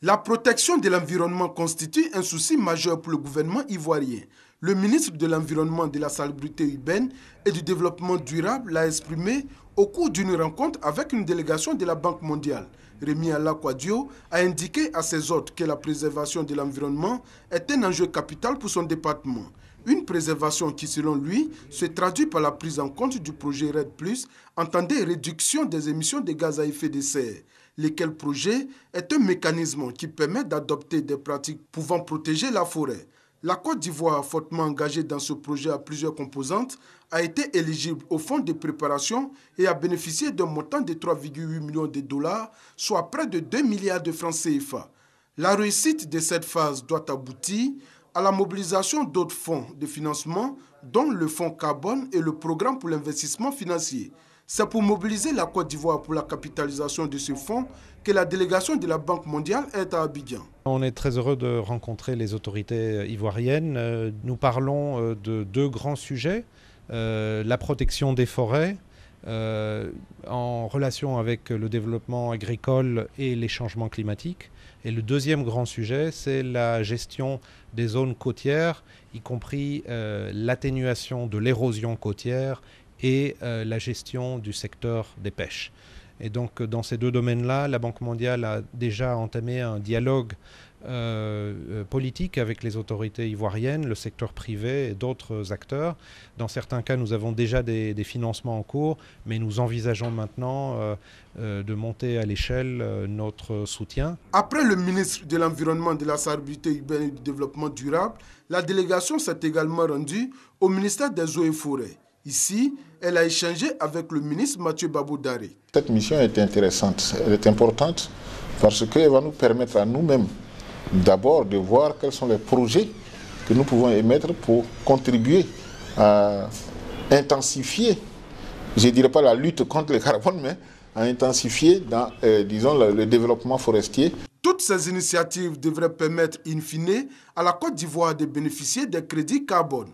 La protection de l'environnement constitue un souci majeur pour le gouvernement ivoirien. Le ministre de l'Environnement, de la Salubrité urbaine et du Développement durable l'a exprimé au cours d'une rencontre avec une délégation de la Banque mondiale. Rémi Alakwadio a indiqué à ses hôtes que la préservation de l'environnement est un enjeu capital pour son département. Une préservation qui, selon lui, se traduit par la prise en compte du projet RED+, entendait réduction des émissions de gaz à effet de serre. Lequel projet est un mécanisme qui permet d'adopter des pratiques pouvant protéger la forêt. La Côte d'Ivoire, fortement engagée dans ce projet à plusieurs composantes, a été éligible au fonds de préparation et a bénéficié d'un montant de 3,8 millions de dollars, soit près de 2 milliards de francs CFA. La réussite de cette phase doit aboutir à la mobilisation d'autres fonds de financement, dont le fonds carbone et le programme pour l'investissement financier. C'est pour mobiliser la Côte d'Ivoire pour la capitalisation de ce fonds que la délégation de la Banque mondiale est à Abidjan. On est très heureux de rencontrer les autorités ivoiriennes. Nous parlons de deux grands sujets, la protection des forêts en relation avec le développement agricole et les changements climatiques. Et le deuxième grand sujet, c'est la gestion des zones côtières, y compris l'atténuation de l'érosion côtière et la gestion du secteur des pêches. Et donc dans ces deux domaines-là, la Banque mondiale a déjà entamé un dialogue politique avec les autorités ivoiriennes, le secteur privé et d'autres acteurs. Dans certains cas, nous avons déjà des financements en cours, mais nous envisageons maintenant de monter à l'échelle notre soutien. Après le ministre de l'Environnement, de la Salubrité urbaine et du Développement durable, la délégation s'est également rendue au ministère des Eaux et Forêts. Ici, elle a échangé avec le ministre Mathieu Babou Daré. Cette mission est intéressante, elle est importante parce qu'elle va nous permettre à nous-mêmes d'abord de voir quels sont les projets que nous pouvons émettre pour contribuer à intensifier, je ne dirais pas la lutte contre le carbone, mais à intensifier disons, le développement forestier. Toutes ces initiatives devraient permettre in fine à la Côte d'Ivoire de bénéficier des crédits carbone.